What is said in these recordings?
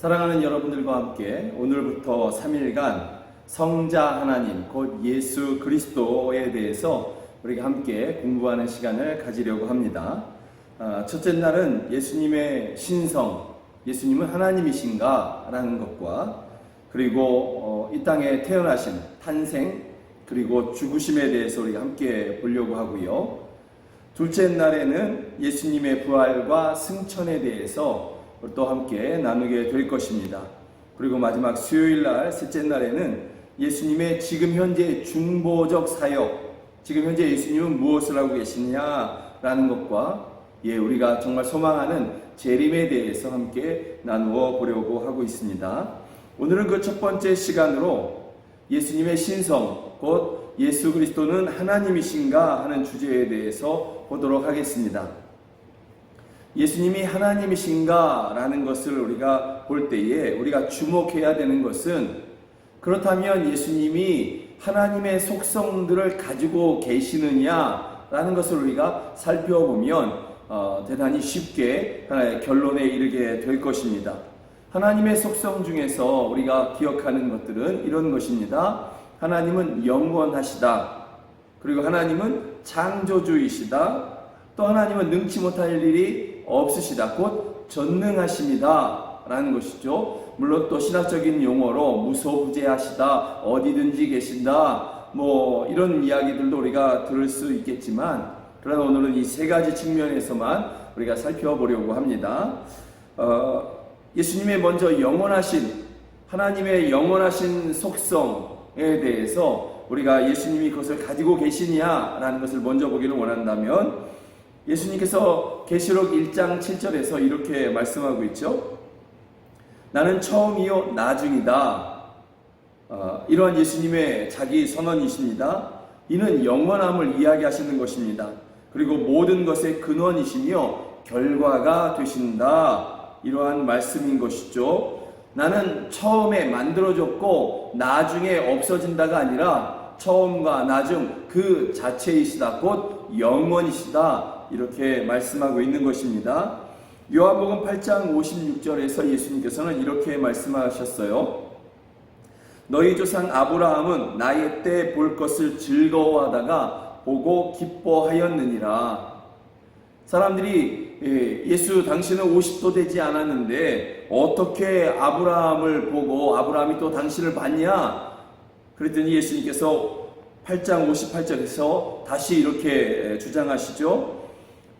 사랑하는 여러분들과 함께 오늘부터 3일간 성자 하나님 곧 예수 그리스도에 대해서 우리가 함께 공부하는 시간을 가지려고 합니다. 첫째 날은 예수님의 신성, 예수님은 하나님이신가 라는 것과 그리고 이 땅에 태어나신 탄생 그리고 죽으심에 대해서 우리가 함께 보려고 하고요. 둘째 날에는 예수님의 부활과 승천에 대해서 또 함께 나누게 될 것입니다. 그리고 마지막 수요일 날 셋째 날에는 예수님의 지금 현재 중보적 사역, 지금 현재 예수님은 무엇을 하고 계시냐라는 것과 우리가 정말 소망하는 재림에 대해서 함께 나누어 보려고 하고 있습니다. 오늘은 그 첫 번째 시간으로 예수님의 신성, 곧 예수 그리스도는 하나님이신가 하는 주제에 대해서 보도록 하겠습니다. 예수님이 하나님이신가 라는 것을 우리가 볼 때에 우리가 주목해야 되는 것은, 그렇다면 예수님이 하나님의 속성들을 가지고 계시느냐 라는 것을 우리가 살펴보면 대단히 쉽게 하나의 결론에 이르게 될 것입니다. 하나님의 속성 중에서 우리가 기억하는 것들은 이런 것입니다. 하나님은 영원하시다. 그리고 하나님은 창조주이시다. 또 하나님은 능치 못할 일이 없으시다. 곧 전능하십니다 라는 것이죠. 물론 또 신학적인 용어로 무소부재하시다, 어디든지 계신다, 이런 이야기들도 우리가 들을 수 있겠지만, 그러나 오늘은 이 세 가지 측면에서만 우리가 살펴보려고 합니다. 예수님의 먼저 영원하신, 하나님의 영원하신 속성에 대해서 우리가 예수님이 그것을 가지고 계시냐라는 것을 먼저 보기를 원한다면, 예수님께서 계시록 1장 7절에서 이렇게 말씀하고 있죠. 나는 처음이요 나중이다. 이러한 예수님의 자기 선언이십니다. 이는 영원함을 이야기하시는 것입니다. 그리고 모든 것의 근원이시며 결과가 되신다. 이러한 말씀인 것이죠. 나는 처음에 만들어졌고 나중에 없어진다가 아니라 처음과 나중 그 자체이시다. 곧 영원이시다. 이렇게 말씀하고 있는 것입니다. 요한복음 8장 56절에서 예수님께서는 이렇게 말씀하셨어요. 너희 조상 아브라함은 나의 때 볼 것을 즐거워하다가 보고 기뻐하였느니라. 사람들이 예수 당신은 50도 되지 않았는데 어떻게 아브라함을 보고 아브라함이 또 당신을 봤냐? 그랬더니 예수님께서 8장 58절에서 다시 이렇게 주장하시죠.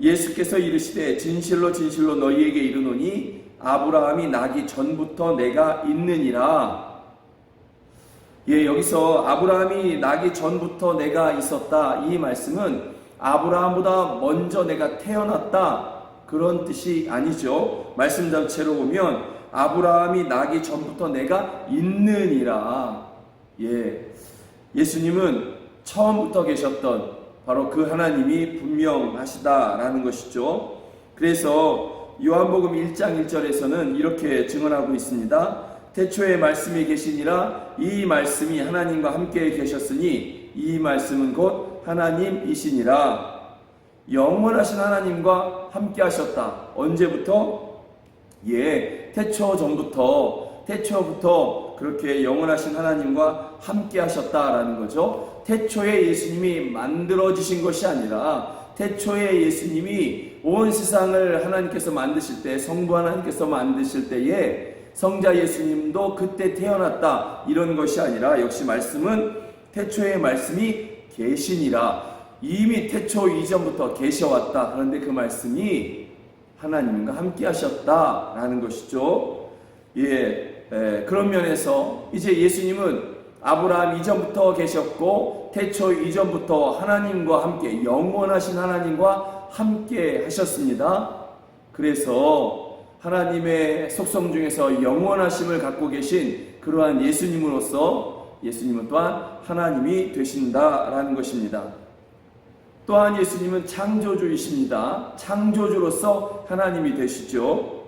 예수께서 이르시되 진실로 진실로 너희에게 이르노니 아브라함이 나기 전부터 내가 있느니라. 여기서 아브라함이 나기 전부터 내가 있었다, 이 말씀은 아브라함보다 먼저 내가 태어났다 그런 뜻이 아니죠. 말씀 자체로 보면 아브라함이 나기 전부터 내가 있느니라. 예수님은 처음부터 계셨던 바로 그 하나님이 분명하시다라는 것이죠. 그래서 요한복음 1장 1절에서는 이렇게 증언하고 있습니다. 태초에 말씀이 계시니라. 이 말씀이 하나님과 함께 계셨으니 이 말씀은 곧 하나님이시니라. 영원하신 하나님과 함께 하셨다. 언제부터? 태초 전부터, 태초부터 그렇게 영원하신 하나님과 함께 하셨다라는 거죠. 태초에 예수님이 만들어지신 것이 아니라 태초에 예수님이 온 세상을 하나님께서 만드실 때, 성부 하나님께서 만드실 때에 성자 예수님도 그때 태어났다 이런 것이 아니라, 역시 말씀은 태초에 말씀이 계시니라. 이미 태초 이전부터 계셔왔다. 그런데 그 말씀이 하나님과 함께 하셨다라는 것이죠. 그런 면에서 이제 예수님은 아브라함 이전부터 계셨고 태초 이전부터 하나님과 함께, 영원하신 하나님과 함께 하셨습니다. 그래서 하나님의 속성 중에서 영원하심을 갖고 계신 그러한 예수님으로서 예수님은 또한 하나님이 되신다라는 것입니다. 또한 예수님은 창조주이십니다. 창조주로서 하나님이 되시죠.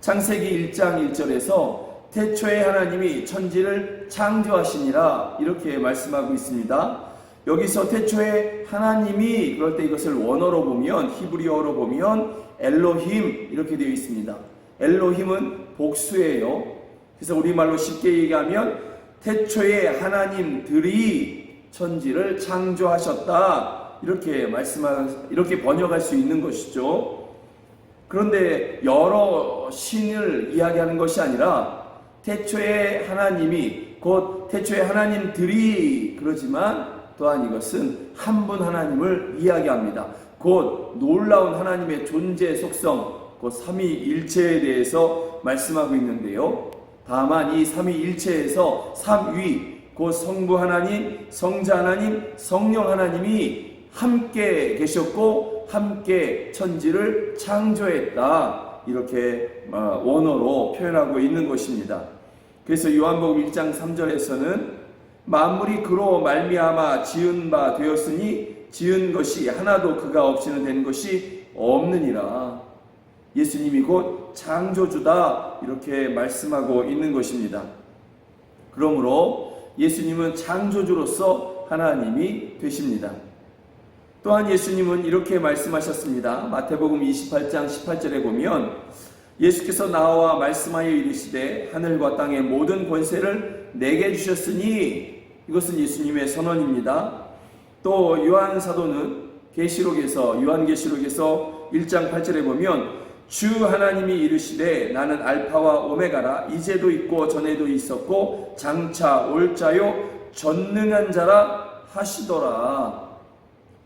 창세기 1장 1절에서 태초에 하나님이 천지를 창조하시니라 이렇게 말씀하고 있습니다. 여기서 태초에 하나님이, 그럴 때 이것을 원어로 보면, 히브리어로 보면 엘로힘 이렇게 되어 있습니다. 엘로힘은 복수예요. 그래서 우리말로 쉽게 얘기하면 태초에 하나님들이 천지를 창조하셨다, 이렇게 번역할 수 있는 것이죠. 그런데 여러 신을 이야기하는 것이 아니라 태초에 하나님이, 곧 태초에 하나님들이, 그러지만 또한 이것은 한 분 하나님을 이야기합니다. 곧 놀라운 하나님의 존재 속성, 곧 삼위일체에 대해서 말씀하고 있는데요. 다만 이 삼위일체에서 삼위, 곧 성부 하나님, 성자 하나님, 성령 하나님이 함께 계셨고 함께 천지를 창조했다, 이렇게 원어로 표현하고 있는 것입니다. 그래서 요한복음 1장 3절에서는 만물이 그로 말미암아 지은 바 되었으니 지은 것이 하나도 그가 없이는 된 것이 없느니라. 예수님이 곧 창조주다, 이렇게 말씀하고 있는 것입니다. 그러므로 예수님은 창조주로서 하나님이 되십니다. 또한 예수님은 이렇게 말씀하셨습니다. 마태복음 28장 18절에 보면 예수께서 나와 말씀하여 이르시되 하늘과 땅의 모든 권세를 내게 주셨으니, 이것은 예수님의 선언입니다. 또 요한 사도는 요한계시록에서 1장 8절에 보면 주 하나님이 이르시되 나는 알파와 오메가라, 이제도 있고 전에도 있었고 장차 올 자요 전능한 자라 하시더라.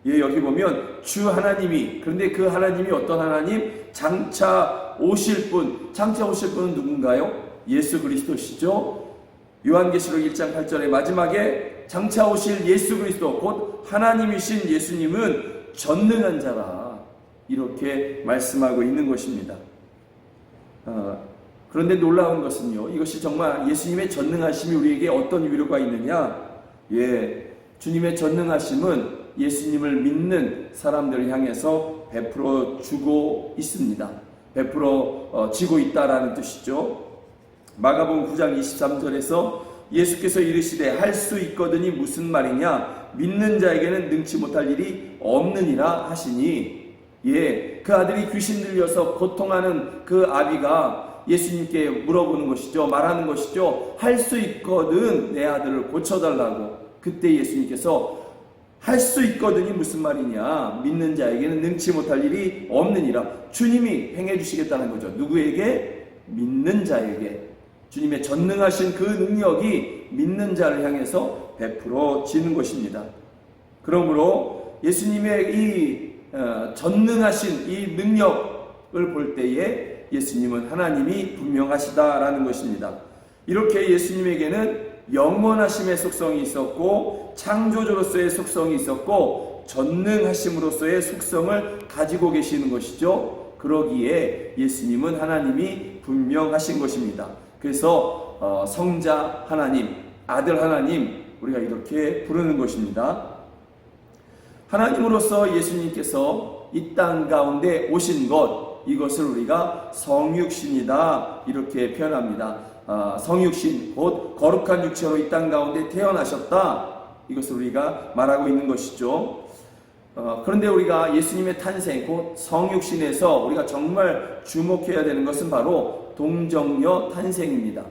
예, 여기 보면 주 하나님이, 그런데 그 하나님이 어떤 하나님? 장차 오실 분은 누군가요? 예수 그리스도시죠. 요한계시록 1장 8절의 마지막에 장차 오실 예수 그리스도, 곧 하나님이신 예수님은 전능한 자라, 이렇게 말씀하고 있는 것입니다. 그런데 놀라운 것은요, 이것이 정말 예수님의 전능하심이 우리에게 어떤 위로가 있느냐? 예, 주님의 전능하심은 예수님을 믿는 사람들을 향해서 베풀어 주고 있습니다. 베풀어 지고 있다라는 뜻이죠. 마가복음 9장 23절에서 예수께서 이르시되 할 수 있거든이 무슨 말이냐? 믿는 자에게는 능치 못할 일이 없느니라 하시니, 예, 그 아들이 귀신 들려서 고통하는 그 아비가 예수님께 물어보는 것이죠. 말하는 것이죠. 할 수 있거든 내 아들을 고쳐달라고. 그때 예수님께서 할 수 있거든이 무슨 말이냐? 믿는 자에게는 능치 못할 일이 없느니라. 주님이 행해 주시겠다는 거죠. 누구에게? 믿는 자에게. 주님의 전능하신 그 능력이 믿는 자를 향해서 베풀어지는 것입니다. 그러므로 예수님의 이 전능하신 이 능력을 볼 때에 예수님은 하나님이 분명하시다라는 것입니다. 이렇게 예수님에게는 영원하심의 속성이 있었고 창조주로서의 속성이 있었고 전능하심으로서의 속성을 가지고 계시는 것이죠. 그러기에 예수님은 하나님이 분명하신 것입니다. 그래서 성자 하나님, 아들 하나님, 우리가 이렇게 부르는 것입니다. 하나님으로서 예수님께서 이 땅 가운데 오신 것, 이것을 우리가 성육신이다, 이렇게 표현합니다. 성육신, 곧 거룩한 육체로 이 땅 가운데 태어나셨다, 이것을 우리가 말하고 있는 것이죠. 그런데 우리가 예수님의 탄생, 곧 성육신에서 우리가 정말 주목해야 되는 것은 바로 동정녀 탄생입니다.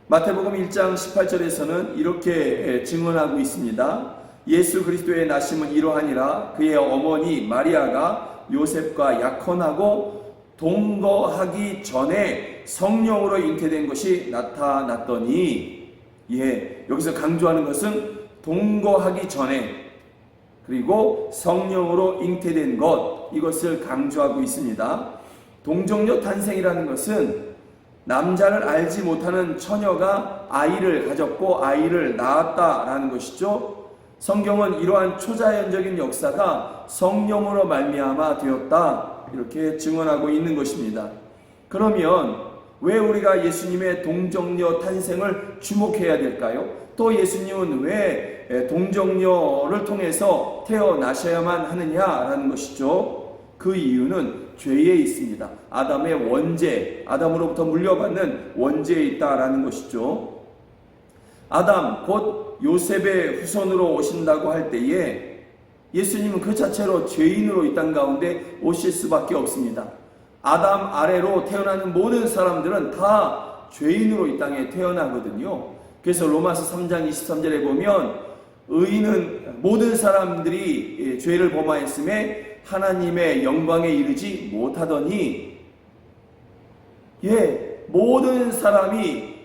마태복음 1장 18절에서는 이렇게 증언하고 있습니다. 예수 그리스도의 나심은 이러하니라. 그의 어머니 마리아가 요셉과 약혼하고 동거하기 전에 성령으로 잉태된 것이 나타났더니, 예, 여기서 강조하는 것은 동거하기 전에, 그리고 성령으로 잉태된 것, 이것을 강조하고 있습니다. 동정녀 탄생이라는 것은 남자를 알지 못하는 처녀가 아이를 가졌고 아이를 낳았다라는 것이죠. 성경은 이러한 초자연적인 역사가 성령으로 말미암아 되었다, 이렇게 증언하고 있는 것입니다. 그러면 왜 우리가 예수님의 동정녀 탄생을 주목해야 될까요? 또 예수님은 왜 동정녀를 통해서 태어나셔야만 하느냐라는 것이죠. 그 이유는 죄에 있습니다. 아담의 원죄, 아담으로부터 물려받는 원죄에 있다라는 것이죠. 아담, 곧 요셉의 후손으로 오신다고 할 때에 예수님은 그 자체로 죄인으로 이 땅 가운데 오실 수밖에 없습니다. 아담 아래로 태어나는 모든 사람들은 다 죄인으로 이 땅에 태어나거든요. 그래서 로마서 3장 23절에 보면 의인은 모든 사람들이 죄를 범하였음에 하나님의 영광에 이르지 못하더니, 모든 사람이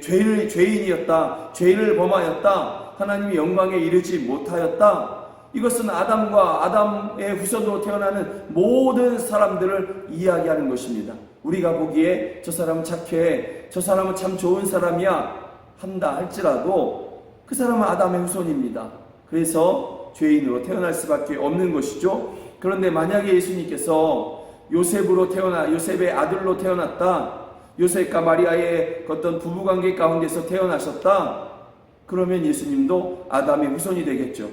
죄인이었다, 죄를 범하였다, 하나님의 영광에 이르지 못하였다. 이것은 아담의 후손으로 태어나는 모든 사람들을 이야기하는 것입니다. 우리가 보기에 저 사람은 착해, 저 사람은 참 좋은 사람이야 한다 할지라도 그 사람은 아담의 후손입니다. 그래서 죄인으로 태어날 수밖에 없는 것이죠. 그런데 만약에 예수님께서 요셉의 아들로 태어났다, 요셉과 마리아의 어떤 부부관계 가운데서 태어나셨다, 그러면 예수님도 아담의 후손이 되겠죠.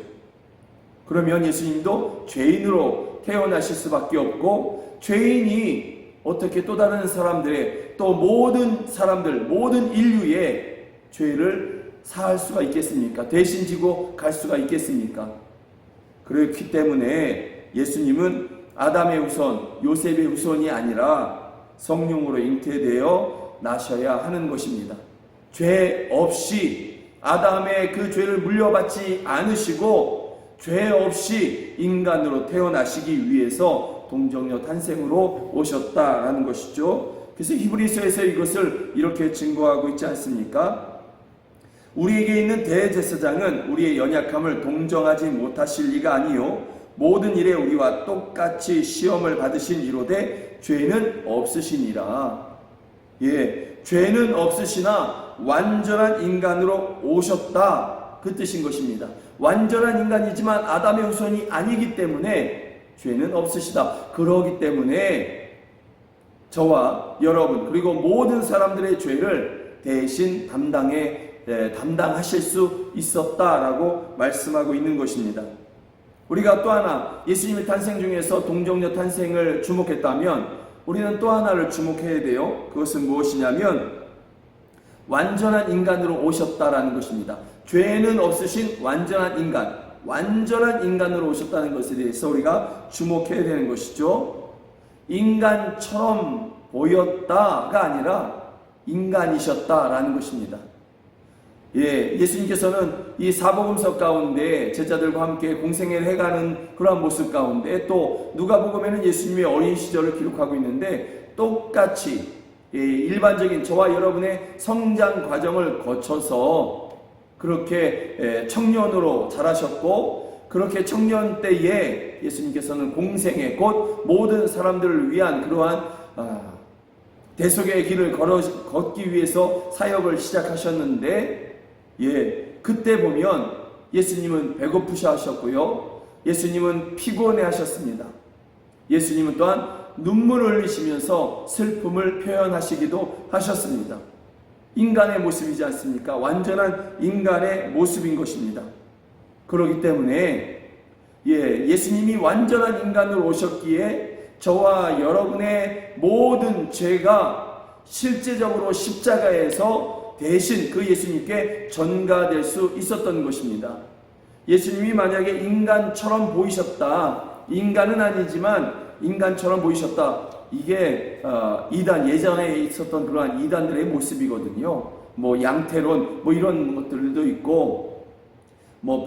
그러면 예수님도 죄인으로 태어나실 수밖에 없고, 죄인이 어떻게 또 다른 사람들의, 또 모든 사람들, 모든 인류의 죄를 사할 수가 있겠습니까? 대신 지고 갈 수가 있겠습니까? 그렇기 때문에 예수님은 아담의 후손, 요셉의 후손이 아니라 성령으로 잉태되어 나셔야 하는 것입니다. 죄 없이 아담의 그 죄를 물려받지 않으시고 죄 없이 인간으로 태어나시기 위해서 동정녀 탄생으로 오셨다라는 것이죠. 그래서 히브리서에서 이것을 이렇게 증거하고 있지 않습니까? 우리에게 있는 대제사장은 우리의 연약함을 동정하지 못하실 리가 아니요 모든 일에 우리와 똑같이 시험을 받으신 이로되 죄는 없으시니라. 죄는 없으시나 완전한 인간으로 오셨다, 그 뜻인 것입니다. 완전한 인간이지만 아담의 후손이 아니기 때문에 죄는 없으시다. 그러기 때문에 저와 여러분 그리고 모든 사람들의 죄를 대신 담당하실 수 있었다라고 말씀하고 있는 것입니다. 우리가 또 하나 예수님의 탄생 중에서 동정녀 탄생을 주목했다면 우리는 또 하나를 주목해야 돼요. 그것은 무엇이냐면 완전한 인간으로 오셨다라는 것입니다. 죄는 없으신 완전한 인간으로 오셨다는 것에 대해서 우리가 주목해야 되는 것이죠. 인간처럼 보였다가 아니라 인간이셨다라는 것입니다. 예수님께서는 이 사복음서 가운데 제자들과 함께 공생애를 해가는 그러한 모습 가운데 또 누가복음에는 예수님의 어린 시절을 기록하고 있는데 똑같이 일반적인 저와 여러분의 성장 과정을 거쳐서 그렇게 청년으로 자라셨고, 그렇게 청년 때에 예수님께서는 공생애 곧 모든 사람들을 위한 그러한 대속의 길을 걷기 위해서 사역을 시작하셨는데, 그때 보면 예수님은 배고프셔 하셨고요, 예수님은 피곤해 하셨습니다. 예수님은 또한 눈물을 흘리시면서 슬픔을 표현하시기도 하셨습니다. 인간의 모습이지 않습니까? 완전한 인간의 모습인 것입니다. 그렇기 때문에 예수님이 완전한 인간으로 오셨기에 저와 여러분의 모든 죄가 실제적으로 십자가에서 대신 그 예수님께 전가될 수 있었던 것입니다. 예수님이 만약에 인간처럼 보이셨다, 인간은 아니지만 인간처럼 보이셨다, 이게 예전에 있었던 그러한 이단들의 모습이거든요. 양태론 이런 것들도 있고,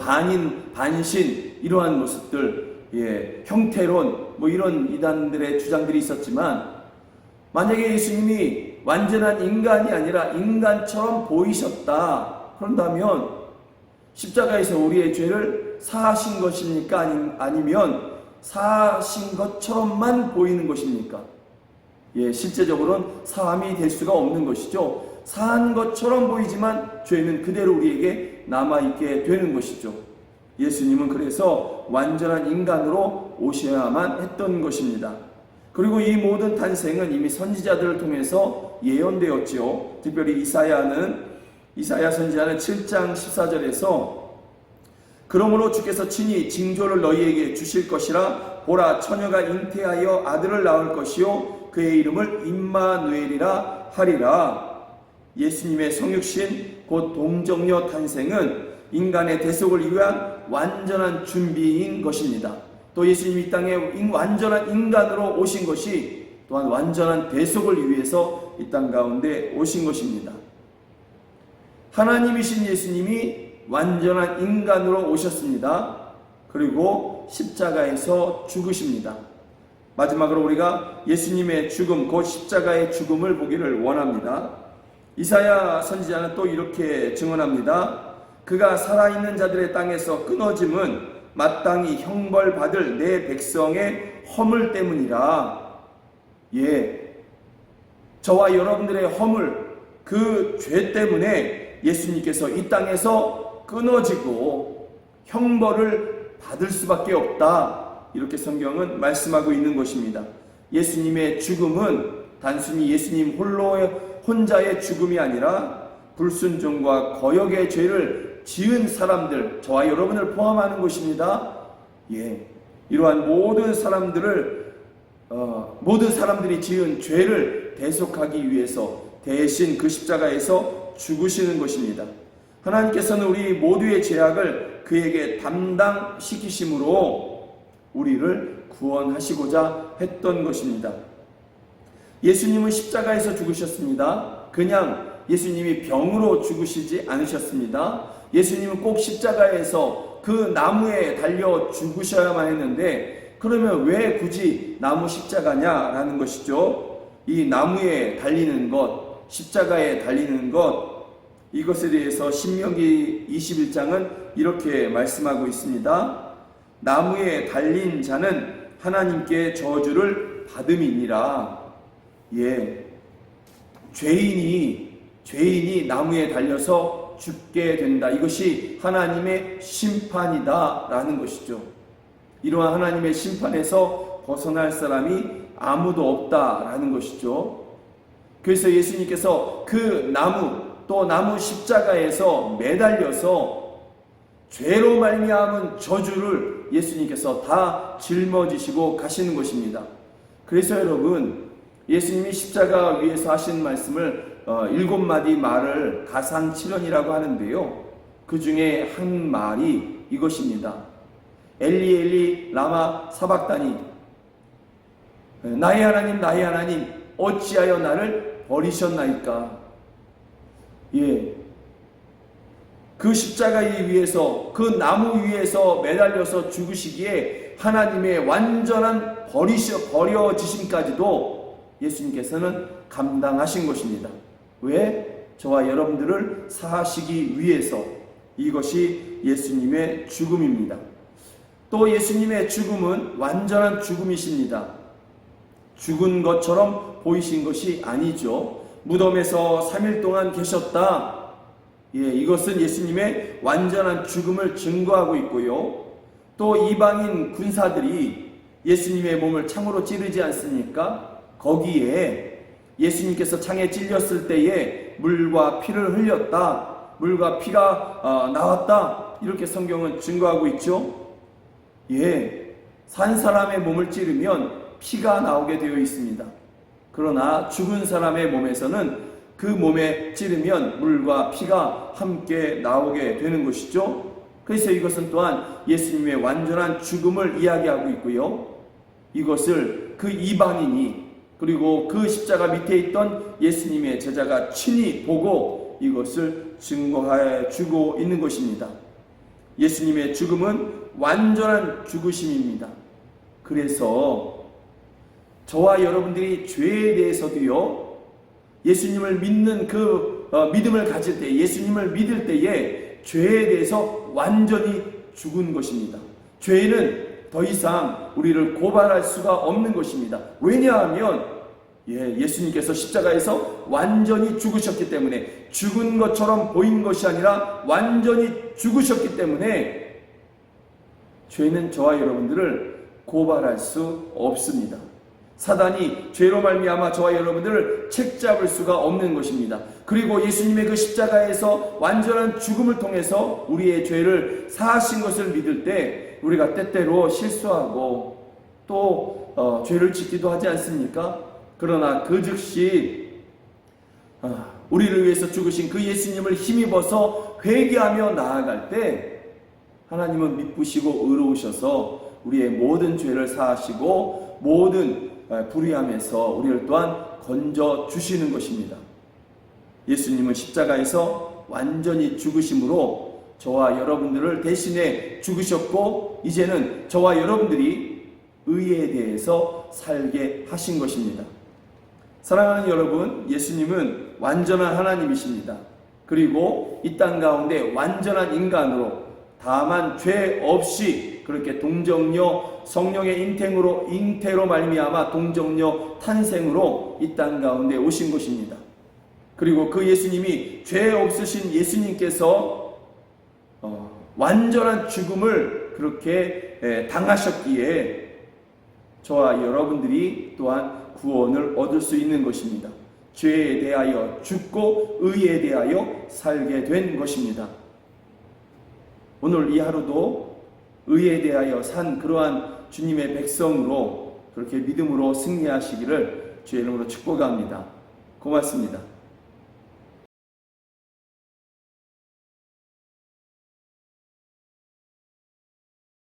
반인 반신 이러한 모습들, 형태론 이런 이단들의 주장들이 있었지만, 만약에 예수님이 완전한 인간이 아니라 인간처럼 보이셨다 그런다면 십자가에서 우리의 죄를 사하신 것입니까? 아니면 사하신 것처럼만 보이는 것입니까? 실제적으로는 사함이 될 수가 없는 것이죠. 사한 것처럼 보이지만 죄는 그대로 우리에게 남아있게 되는 것이죠. 예수님은 그래서 완전한 인간으로 오셔야만 했던 것입니다. 그리고 이 모든 탄생은 이미 선지자들을 통해서 예언되었지요. 특별히 이사야 선지자는 7장 14절에서 그러므로 주께서 친히 징조를 너희에게 주실 것이라. 보라, 처녀가 잉태하여 아들을 낳을 것이요 그의 이름을 임마누엘이라 하리라. 예수님의 성육신 곧 동정녀 탄생은 인간의 대속을 위한 완전한 준비인 것입니다. 또 예수님이 이 땅에 완전한 인간으로 오신 것이 또한 완전한 대속을 위해서 이 땅 가운데 오신 것입니다. 하나님이신 예수님이 완전한 인간으로 오셨습니다. 그리고 십자가에서 죽으십니다. 마지막으로 우리가 예수님의 죽음, 곧 십자가의 죽음을 보기를 원합니다. 이사야 선지자는 또 이렇게 증언합니다. 그가 살아있는 자들의 땅에서 끊어짐은 마땅히 형벌받을 내 백성의 허물 때문이라. 저와 여러분들의 허물, 그 죄 때문에 예수님께서 이 땅에서 끊어지고 형벌을 받을 수밖에 없다. 이렇게 성경은 말씀하고 있는 것입니다. 예수님의 죽음은 단순히 예수님 혼자의 죽음이 아니라 불순종과 거역의 죄를 지은 사람들, 저와 여러분을 포함하는 것입니다. 이러한 모든 사람들이 지은 죄를 대속하기 위해서 대신 그 십자가에서 죽으시는 것입니다. 하나님께서는 우리 모두의 죄악을 그에게 담당시키심으로 우리를 구원하시고자 했던 것입니다. 예수님은 십자가에서 죽으셨습니다. 그냥 예수님이 병으로 죽으시지 않으셨습니다. 예수님은 꼭 십자가에서 그 나무에 달려 죽으셔야만 했는데, 그러면 왜 굳이 나무 십자가냐라는 것이죠. 이 나무에 달리는 것, 십자가에 달리는 것, 이것에 대해서 신명기 21장은 이렇게 말씀하고 있습니다. 나무에 달린 자는 하나님께 저주를 받음이니라. 죄인이 나무에 달려서 죽게 된다. 이것이 하나님의 심판이다 라는 것이죠. 이러한 하나님의 심판에서 벗어날 사람이 아무도 없다라는 것이죠. 그래서 예수님께서 그 나무 십자가에서 매달려서 죄로 말미암은 저주를 예수님께서 다 짊어지시고 가시는 것입니다. 그래서 여러분, 예수님이 십자가 위에서 하신 말씀을 7마디 말을 가상칠언이라고 하는데요, 그 중에 한 말이 이것입니다. 엘리 엘리 라마 사박다니, 나의 하나님 어찌하여 나를 버리셨나이까. 그 십자가 위에서, 그 나무 위에서 매달려서 죽으시기에 하나님의 완전한 버려지심까지도 예수님께서는 감당하신 것입니다. 왜? 저와 여러분들을 사하시기 위해서. 이것이 예수님의 죽음입니다. 또 예수님의 죽음은 완전한 죽음이십니다. 죽은 것처럼 보이신 것이 아니죠. 무덤에서 3일 동안 계셨다. 이것은 예수님의 완전한 죽음을 증거하고 있고요. 또 이방인 군사들이 예수님의 몸을 창으로 찌르지 않습니까? 거기에 예수님께서 창에 찔렸을 때에 물과 피를 흘렸다, 물과 피가 나왔다, 이렇게 성경은 증거하고 있죠. 산 사람의 몸을 찌르면 피가 나오게 되어 있습니다. 그러나 죽은 사람의 몸에서는 그 몸에 찌르면 물과 피가 함께 나오게 되는 것이죠. 그래서 이것은 또한 예수님의 완전한 죽음을 이야기하고 있고요. 이것을 그 이방인이, 그리고 그 십자가 밑에 있던 예수님의 제자가 친히 보고 이것을 증거해 주고 있는 것입니다. 예수님의 죽음은 완전한 죽으심입니다. 그래서 저와 여러분들이 죄에 대해서도요, 예수님을 믿는 그 믿음을 가질 때, 예수님을 믿을 때에 죄에 대해서 완전히 죽은 것입니다. 죄는 더 이상 우리를 고발할 수가 없는 것입니다. 왜냐하면 예수님께서 십자가에서 완전히 죽으셨기 때문에, 죽은 것처럼 보인 것이 아니라 완전히 죽으셨기 때문에 죄는 저와 여러분들을 고발할 수 없습니다. 사단이 죄로 말미암아 저와 여러분들을 책잡을 수가 없는 것입니다. 그리고 예수님의 그 십자가에서 완전한 죽음을 통해서 우리의 죄를 사하신 것을 믿을 때 우리가 때때로 실수하고 또 죄를 짓기도 하지 않습니까? 그러나 그 즉시 우리를 위해서 죽으신 그 예수님을 힘입어서 회개하며 나아갈 때 하나님은 미쁘시고 의로우셔서 우리의 모든 죄를 사하시고 모든 불의함에서 우리를 또한 건져 주시는 것입니다. 예수님은 십자가에서 완전히 죽으심으로 저와 여러분들을 대신해 죽으셨고, 이제는 저와 여러분들이 의에 대해서 살게 하신 것입니다. 사랑하는 여러분, 예수님은 완전한 하나님이십니다. 그리고 이 땅 가운데 완전한 인간으로, 다만 죄 없이 그렇게 동정녀 성령의 잉태로 말미암아 동정녀 탄생으로 이 땅 가운데 오신 것입니다. 그리고 그 예수님이 죄 없으신 예수님께서 완전한 죽음을 그렇게 당하셨기에 저와 여러분들이 또한 구원을 얻을 수 있는 것입니다. 죄에 대하여 죽고 의에 대하여 살게 된 것입니다. 오늘 이 하루도 의에 대하여 산 그러한 주님의 백성으로 그렇게 믿음으로 승리하시기를 주의 이름으로 축복합니다. 고맙습니다.